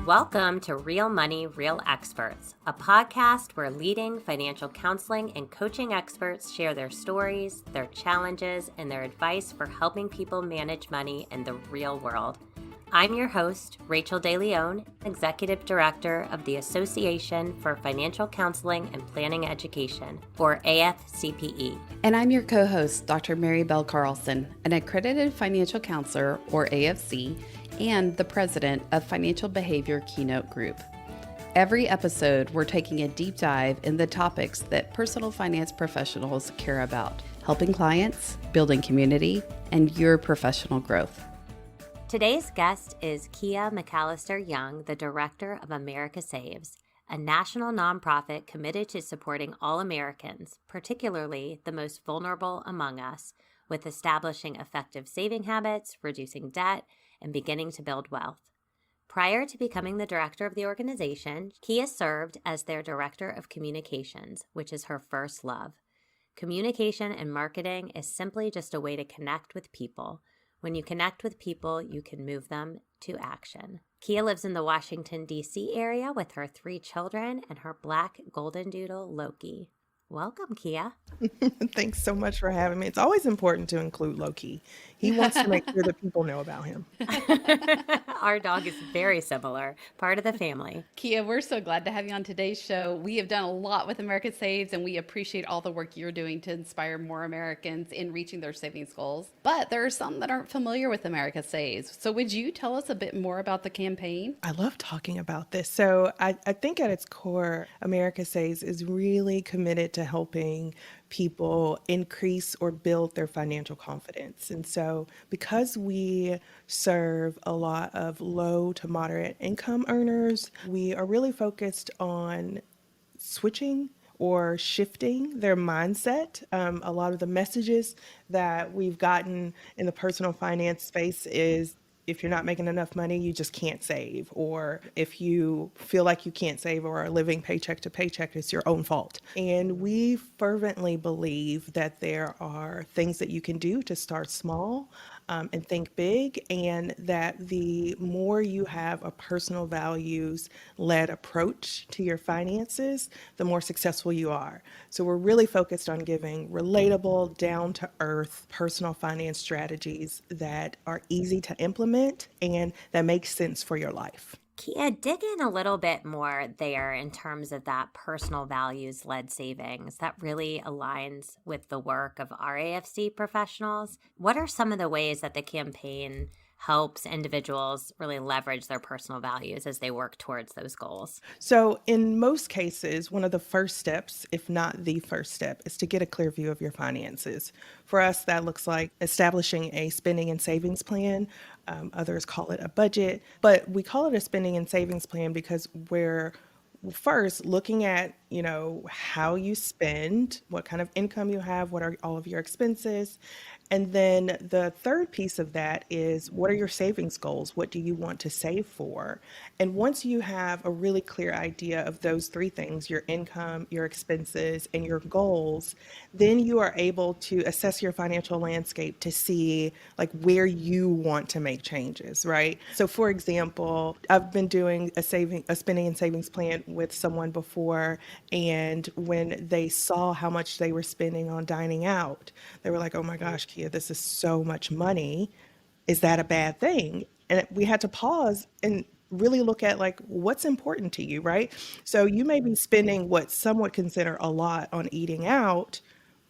Welcome to Real Money, Real Experts, a podcast where leading financial counseling and coaching experts share their stories, their challenges, and their advice for helping people manage money in the real world. I'm your host, Rachel DeLeon, Executive Director of the Association for Financial Counseling and Planning Education, or AFCPE. And I'm your co-host, Dr. Mary Bell Carlson, an accredited financial counselor, or AFC, and the president of Financial Behavior Keynote Group. Every episode, we're taking a deep dive in the topics that personal finance professionals care about, helping clients, building community, and your professional growth. Today's guest is Kia McCallister-Young, the Director of America Saves, a national nonprofit committed to supporting all Americans, particularly the most vulnerable among us, with establishing effective saving habits, reducing debt, and beginning to build wealth. Prior to becoming the director of the organization, Kia served as their Director of Communications, which is her first love. Communication and marketing is simply just a way to connect with people. When you connect with people, you can move them to action. Kia lives in the Washington, D.C. area with her 3 children and her black golden doodle, Loki. Welcome, Kia. Thanks so much for having me. It's always important to include Loki. He wants to make sure that people know about him. Our dog is very similar, part of the family. Kia, we're so glad to have you on today's show. We have done a lot with America Saves, and we appreciate all the work you're doing to inspire more Americans in reaching their savings goals. But there are some that aren't familiar with America Saves. So would you tell us a bit more about the campaign? I love talking about this. So I think at its core, America Saves is really committed to helping people increase or build their financial confidence. And so because we serve a lot of low to moderate income earners, we are really focused on switching or shifting their mindset. A lot of the messages that we've gotten in the personal finance space is, if you're not making enough money, you just can't save. Or if you feel like you can't save or are living paycheck to paycheck, it's your own fault. And we fervently believe that there are things that you can do to start small and think big, and that the more you have a personal values-led approach to your finances, the more successful you are. So we're really focused on giving relatable, down-to-earth personal finance strategies that are easy to implement and that make sense for your life. Kia, dig in a little bit more there in terms of that personal values-led savings that really aligns with the work of our AFC professionals. What are some of the ways that the campaign helps individuals really leverage their personal values as they work towards those goals? So in most cases, one of the first steps, if not the first step, is to get a clear view of your finances. For us, that looks like establishing a spending and savings plan. Others call it a budget, but we call it a spending and savings plan because we're first looking at, how you spend, what kind of income you have, what are all of your expenses. And then the third piece of that is, what are your savings goals? What do you want to save for? And once you have a really clear idea of those 3 things, your income, your expenses, and your goals, then you are able to assess your financial landscape to see where you want to make changes, right? So for example, I've been doing a spending and savings plan with someone before, and when they saw how much they were spending on dining out, they were like, oh my gosh, Kia, this is so much money. Is that a bad thing? And we had to pause and really look at what's important to you, right? So you may be spending what some would consider a lot on eating out,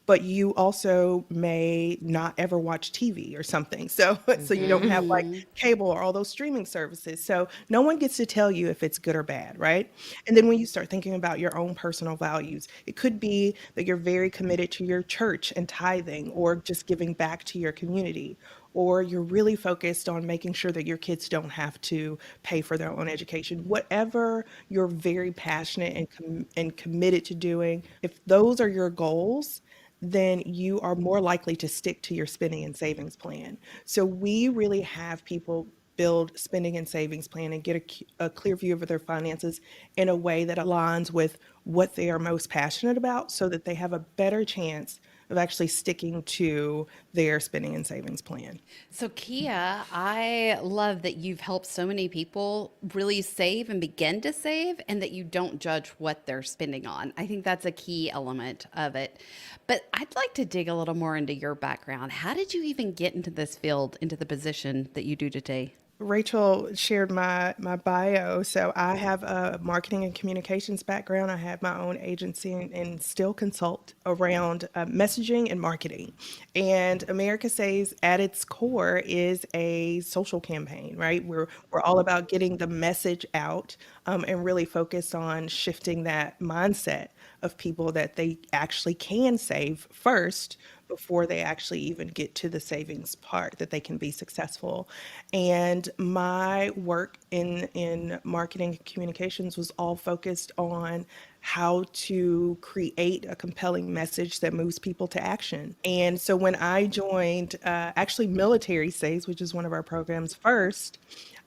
but you also may not ever watch TV or something. So you don't have cable or all those streaming services. So no one gets to tell you if it's good or bad, right? And then when you start thinking about your own personal values, it could be that you're very committed to your church and tithing, or just giving back to your community, or you're really focused on making sure that your kids don't have to pay for their own education. Whatever you're very passionate and committed to doing, if those are your goals, then you are more likely to stick to your spending and savings plan. So we really have people build spending and savings plan and get a clear view of their finances in a way that aligns with what they are most passionate about, so that they have a better chance of actually sticking to their spending and savings plan. So, Kia, I love that you've helped so many people really save and begin to save, and that you don't judge what they're spending on. I think that's a key element of it. But I'd like to dig a little more into your background. How did you even get into this field, into the position that you do today? Rachel shared my bio. So I have a marketing and communications background. I have my own agency and still consult around messaging and marketing. And America Saves at its core is a social campaign, right? We're all about getting the message out and really focus on shifting that mindset of people that they actually can save first before they actually even get to the savings part, that they can be successful. And my work in marketing and communications was all focused on how to create a compelling message that moves people to action. And so when I joined actually Military Saves, which is one of our programs first,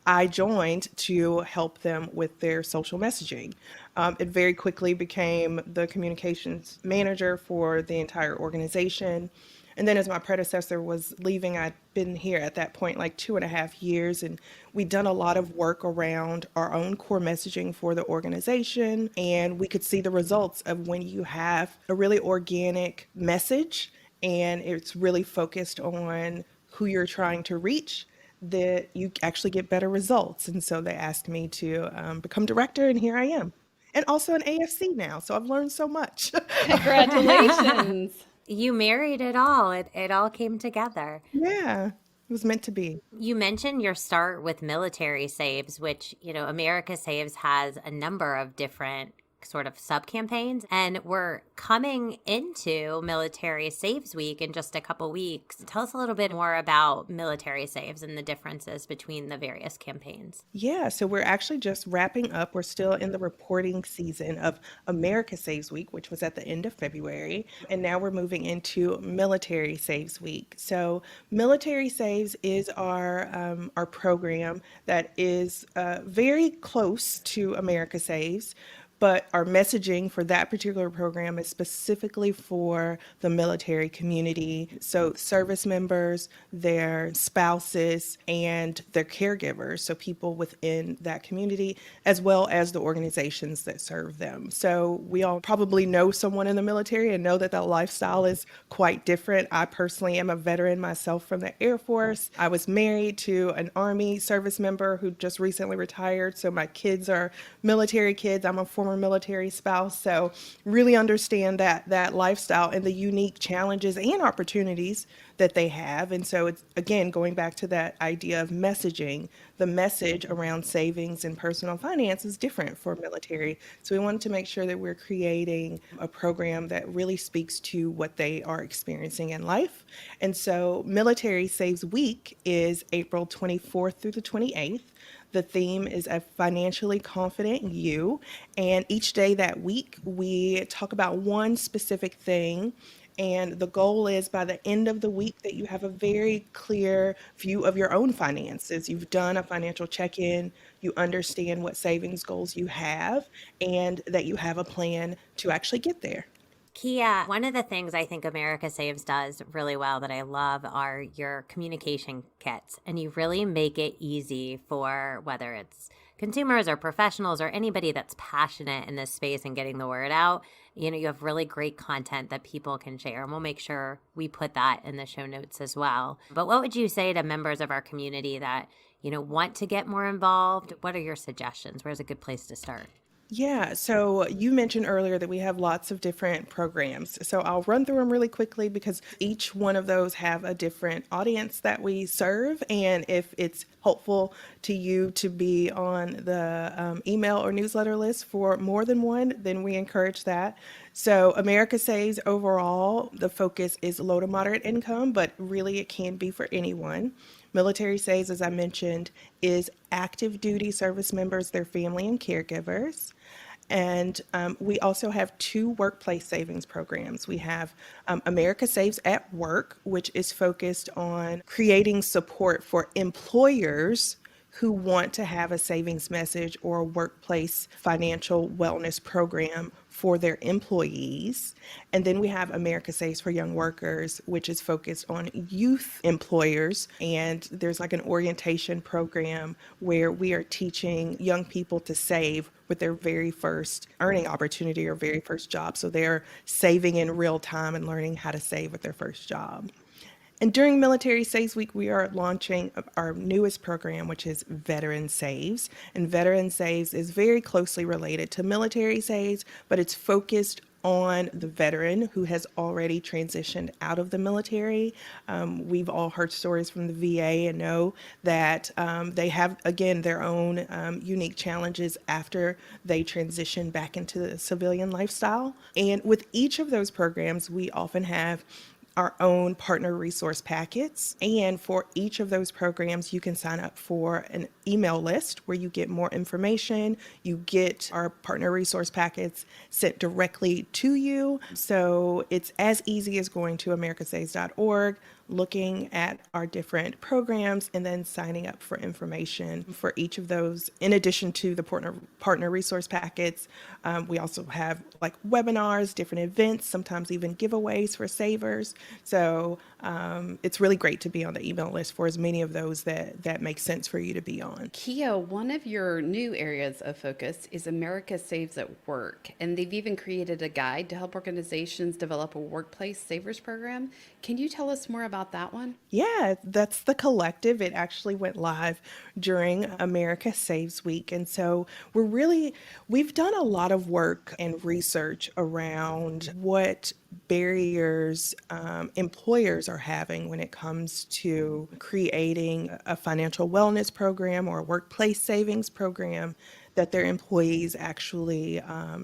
I joined to help them with their social messaging. It very quickly became the communications manager for the entire organization. And then as my predecessor was leaving, I'd been here at that point like 2.5 years, and we'd done a lot of work around our own core messaging for the organization. And we could see the results of when you have a really organic message and it's really focused on who you're trying to reach, that you actually get better results. And so they asked me to become director, and here I am. And also an AFC now. So I've learned so much. Congratulations. You married it all. It all came together. Yeah, it was meant to be. You mentioned your start with Military Saves, which, America Saves has a number of different sort of sub campaigns, and we're coming into Military Saves Week in just a couple weeks. Tell us a little bit more about Military Saves and the differences between the various campaigns. Yeah, so we're actually just wrapping up. We're still in the reporting season of America Saves Week, which was at the end of February. And now we're moving into Military Saves Week. So Military Saves is our program that is very close to America Saves. But our messaging for that particular program is specifically for the military community. So service members, their spouses, and their caregivers. So people within that community, as well as the organizations that serve them. So we all probably know someone in the military and know that that lifestyle is quite different. I personally am a veteran myself from the Air Force. I was married to an Army service member who just recently retired. So my kids are military kids. I'm a former military spouse, so really understand that lifestyle and the unique challenges and opportunities that they have. And so it's, again, going back to that idea of messaging, the message around savings and personal finance is different for military. So we wanted to make sure that we're creating a program that really speaks to what they are experiencing in life. And so Military Saves Week is April 24th through the 28th. The theme is a financially confident you. And each day that week, we talk about one specific thing. And the goal is by the end of the week that you have a very clear view of your own finances. You've done a financial check-in, you understand what savings goals you have, and that you have a plan to actually get there. Kia, one of the things I think America Saves does really well that I love are your communication kits. And you really make it easy for whether it's consumers or professionals or anybody that's passionate in this space and getting the word out. You have really great content that people can share. And we'll make sure we put that in the show notes as well. But what would you say to members of our community that, want to get more involved? What are your suggestions? Where's a good place to start? Yeah, so you mentioned earlier that we have lots of different programs. So I'll run through them really quickly because each one of those have a different audience that we serve. And if it's helpful to you to be on the email or newsletter list for more than one, then we encourage that. So America Saves overall, the focus is low to moderate income, but really it can be for anyone. Military Saves, as I mentioned, is active duty service members, their family, and caregivers. And we also have 2 workplace savings programs. We have America Saves at Work, which is focused on creating support for employers who want to have a savings message or a workplace financial wellness program for their employees. And then we have America Saves for Young Workers, which is focused on youth employers. And there's like an orientation program where we are teaching young people to save with their very first earning opportunity or very first job. So they're saving in real time and learning how to save with their first job. And during Military Saves Week, we are launching our newest program, which is Veteran Saves. And Veteran Saves is very closely related to Military Saves, but it's focused on the veteran who has already transitioned out of the military. We've all heard stories from the VA and know that they have, again, their own unique challenges after they transition back into the civilian lifestyle. And with each of those programs, we often have our own partner resource packets. And for each of those programs, you can sign up for an email list where you get more information. You get our partner resource packets sent directly to you. So it's as easy as going to americasaves.org, looking at our different programs, and then signing up for information for each of those. In addition to the partner resource packets, we also have like webinars, different events, sometimes even giveaways for savers. So it's really great to be on the email list for as many of those that make sense for you to be on. Kia, one of your new areas of focus is America Saves at Work, and they've even created a guide to help organizations develop a workplace savers program. Can you tell us more about that one? Yeah, that's the collective. It actually went live during America Saves Week. And so we've done a lot of work and research around what barriers employers are having when it comes to creating a financial wellness program or a workplace savings program that their employees actually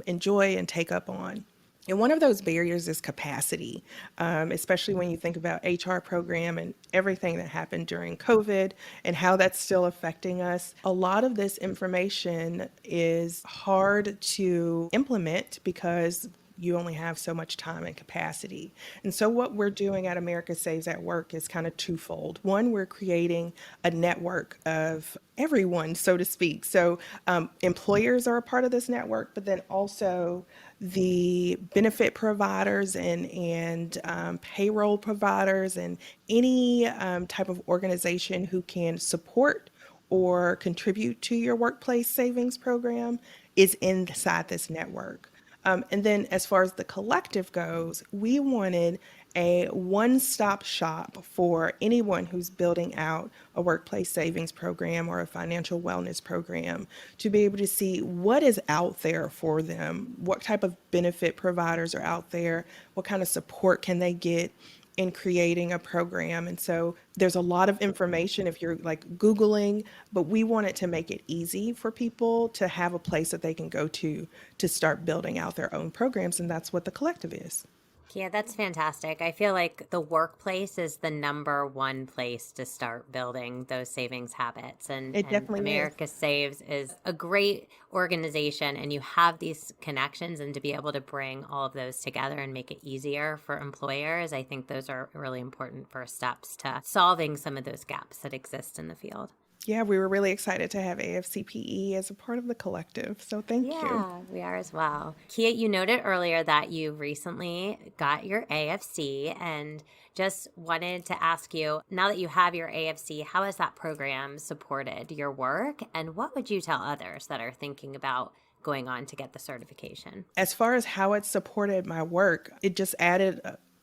enjoy and take up on. And one of those barriers is capacity, especially when you think about HR program and everything that happened during COVID and how that's still affecting us. A lot of this information is hard to implement because you only have so much time and capacity. And so what we're doing at America Saves at Work is kind of twofold. One, we're creating a network of everyone, so to speak. So employers are a part of this network, but then also the benefit providers and payroll providers and any type of organization who can support or contribute to your workplace savings program is inside this network. And then as far as the collective goes, we wanted a one-stop shop for anyone who's building out a workplace savings program or a financial wellness program to be able to see what is out there for them, what type of benefit providers are out there, what kind of support can they get in creating a program. And so there's a lot of information if you're like Googling, but we wanted to make it easy for people to have a place that they can go to start building out their own programs. And that's what the collective is. Yeah, that's fantastic. I feel like the workplace is the number one place to start building those savings habits. It definitely America Saves is a great organization, and you have these connections, and to be able to bring all of those together and make it easier for employers, I think those are really important first steps to solving some of those gaps that exist in the field. Yeah, we were really excited to have AFCPE as a part of the collective. So thank you. Yeah, we are as well. Kia, you noted earlier that you recently got your AFC, and just wanted to ask you, now that you have your AFC, how has that program supported your work? And what would you tell others that are thinking about going on to get the certification? As far as how it supported my work, it just added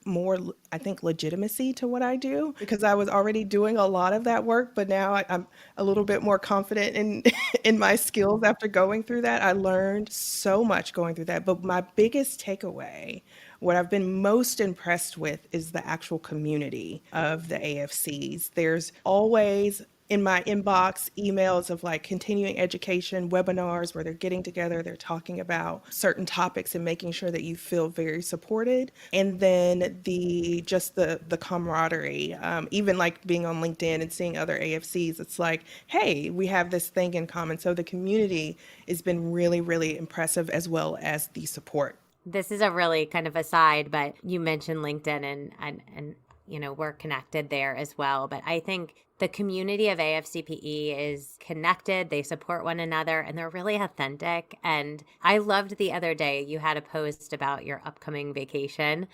more, I think, legitimacy to what I do, because I was already doing a lot of that work, but now I'm a little bit more confident in in my skills after going through that. I learned so much going through that. But my biggest takeaway, what I've been most impressed with, is the actual community of the AFCs. There's always in my inbox emails of like continuing education webinars where they're getting together, they're talking about certain topics and making sure that you feel very supported. And then the camaraderie, even like being on LinkedIn and seeing other AFCs, it's like, hey, we have this thing in common. So the community has been really, really impressive, as well as the support. This is a really kind of aside, but you mentioned LinkedIn, and we're connected there as well. But I think the community of AFCPE is connected. They support one another and they're really authentic. And I loved the other day you had a post about your upcoming vacation,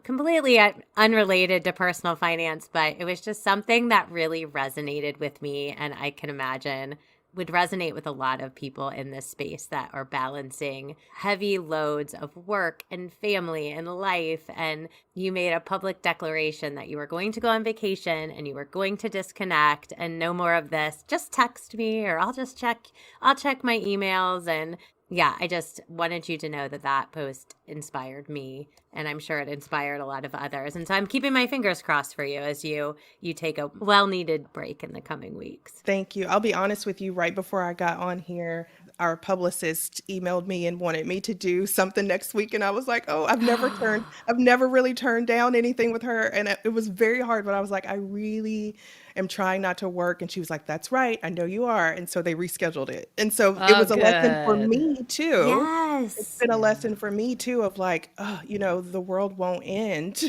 completely unrelated to personal finance, but it was just something that really resonated with me. And I can imagine would resonate with a lot of people in this space that are balancing heavy loads of work and family and life. And you made a public declaration that you were going to go on vacation and you were going to disconnect and no more of this. Just text me or I'll check my emails. And yeah, I just wanted you to know that post inspired me, and I'm sure it inspired a lot of others. And so I'm keeping my fingers crossed for you as you take a well-needed break in the coming weeks. Thank you. I'll be honest with you, right before I got on here, our publicist emailed me and wanted me to do something next week. And I was like, oh, I've never really turned down anything with her. And it was very hard, but I was like, I really am trying not to work. And she was like, that's right. I know you are. And so they rescheduled it. And so it was a lesson for me too. Yes. It's been a lesson for me too of like, oh, the world won't end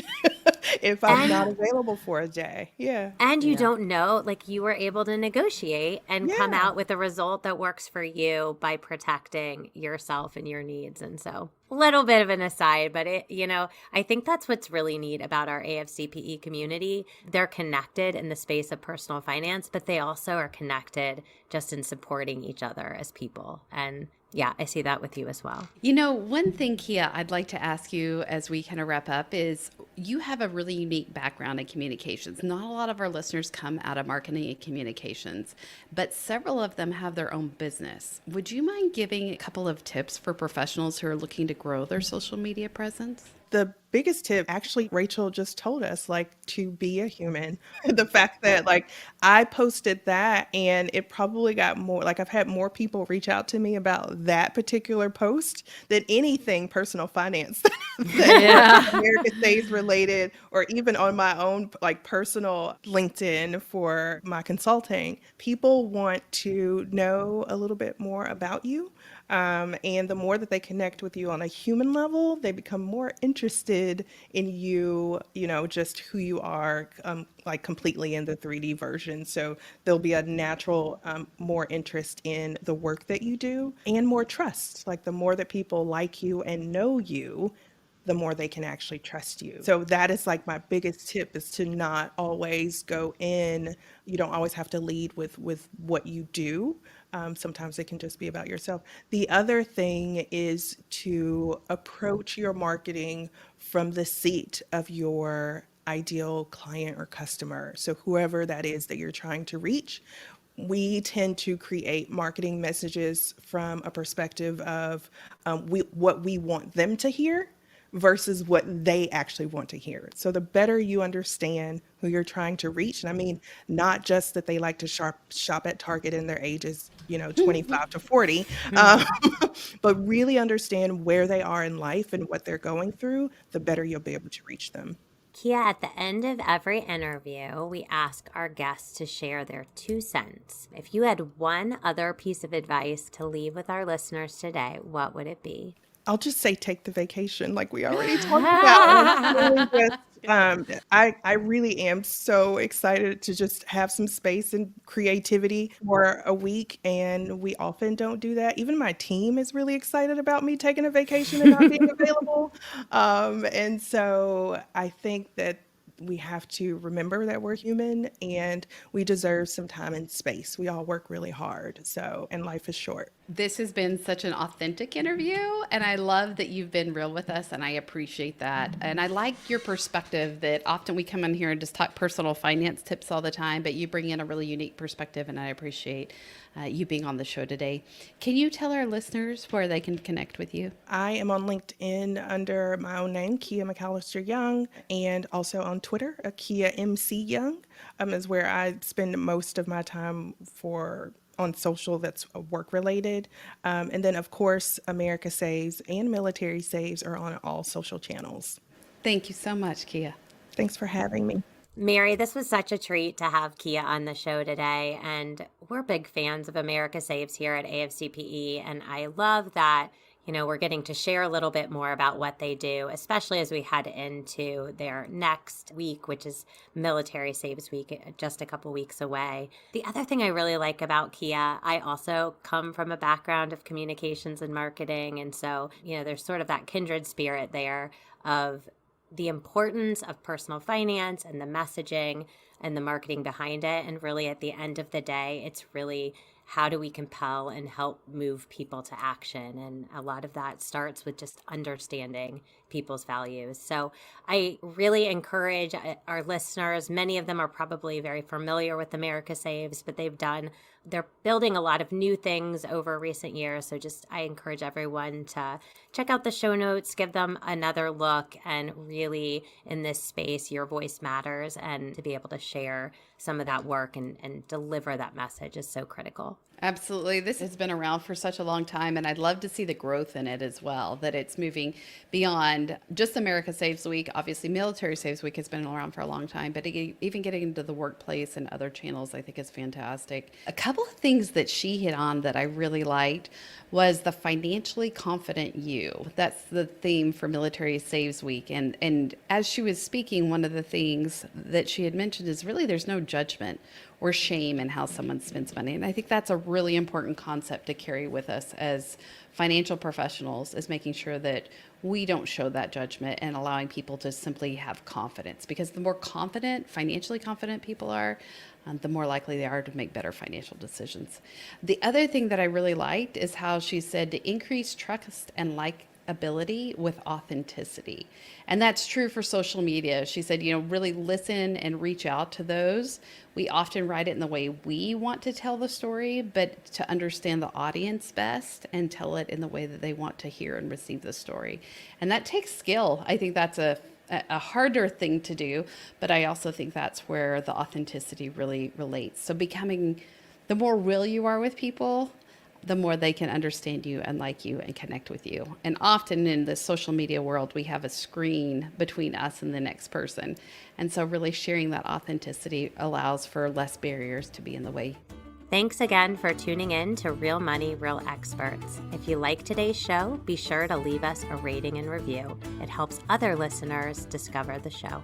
if I'm not available for a day. Yeah. And you don't know, like you were able to negotiate and come out with a result that works for you by protecting yourself and your needs. And so a little bit of an aside, but I think that's what's really neat about our AFCPE community. They're connected in the space of personal finance, but they also are connected just in supporting each other as people. And yeah, I see that with you as well. One thing, Kia, I'd like to ask you as we kind of wrap up is you have a really unique background in communications. Not a lot of our listeners come out of marketing and communications, but several of them have their own business. Would you mind giving a couple of tips for professionals who are looking to grow their social media presence? The biggest tip, actually, Rachel just told us, to be a human. The fact that, I posted that and it probably got more, I've had more people reach out to me about that particular post than anything personal finance that America Saves related, or even on my own, personal LinkedIn for my consulting. People want to know a little bit more about you. And the more that they connect with you on a human level, they become more interested in you, just who you are, completely in the 3D version. So there'll be a natural, more interest in the work that you do and more trust. The more that people like you and know you, the more they can actually trust you. So that is my biggest tip, is to not always go in. You don't always have to lead with what you do. Sometimes it can just be about yourself. The other thing is to approach your marketing from the seat of your ideal client or customer. So whoever that is that you're trying to reach, we tend to create marketing messages from a perspective of what we want them to hear versus what they actually want to hear. So the better you understand who you're trying to reach, and I mean, not just that they like to shop at Target and their ages, 25 to 40, but really understand where they are in life and what they're going through, the better you'll be able to reach them. Kia, at the end of every interview, we ask our guests to share their 2 cents. If you had one other piece of advice to leave with our listeners today, what would it be? I'll just say take the vacation like we already talked about. I really am so excited to just have some space and creativity for a week, and we often don't do that. Even my team is really excited about me taking a vacation and not being available. And so I think that we have to remember that we're human and we deserve some time and space. We all work really hard, and life is short. This has been such an authentic interview, and I love that you've been real with us, and I appreciate that. And I like your perspective that often we come in here and just talk personal finance tips all the time, but you bring in a really unique perspective, and I appreciate you being on the show today. Can you tell our listeners where they can connect with you? I am on LinkedIn under my own name, Kia McCallister-Young, and also on Twitter, Kia MC Young, is where I spend most of my time on social that's work related. And then, of course, America Saves and Military Saves are on all social channels. Thank you so much, Kia. Thanks for having me. Mary, this was such a treat to have Kia on the show today, and we're big fans of America Saves here at AFCPE, and I love that we're getting to share a little bit more about what they do, especially as we head into their next week, which is Military Saves Week, just a couple weeks away. The other thing I really like about Kia, I also come from a background of communications and marketing. And so, there's sort of that kindred spirit there of the importance of personal finance and the messaging and the marketing behind it. And really, at the end of the day, it's really how do we compel and help move people to action? And a lot of that starts with just understanding people's values. So I really encourage our listeners. Many of them are probably very familiar with America Saves, but they're building a lot of new things over recent years. So I encourage everyone to check out the show notes, give them another look, and really in this space, your voice matters, and to be able to share some of that work and deliver that message is so critical. Absolutely. This has been around for such a long time, and I'd love to see the growth in it as well, that it's moving beyond just America Saves Week. Obviously, Military Saves Week has been around for a long time, but even getting into the workplace and other channels, I think is fantastic. A couple of things that she hit on that I really liked was the financially confident you. That's the theme for Military Saves Week. And as she was speaking, one of the things that she had mentioned is really there's no judgment or shame in how someone spends money. And I think that's a really important concept to carry with us as financial professionals, is making sure that we don't show that judgment and allowing people to simply have confidence. Because the more confident, financially confident people are, the more likely they are to make better financial decisions. The other thing that I really liked is how she said to increase trust and likability with authenticity. And that's true for social media. She said, really listen and reach out to those. We often write it in the way we want to tell the story, but to understand the audience best and tell it in the way that they want to hear and receive the story. And that takes skill. I think that's a harder thing to do, but I also think that's where the authenticity really relates. So the more real you are with people, the more they can understand you and like you and connect with you. And often in the social media world, we have a screen between us and the next person. And so really sharing that authenticity allows for less barriers to be in the way. Thanks again for tuning in to Real Money, Real Experts. If you like today's show, be sure to leave us a rating and review. It helps other listeners discover the show.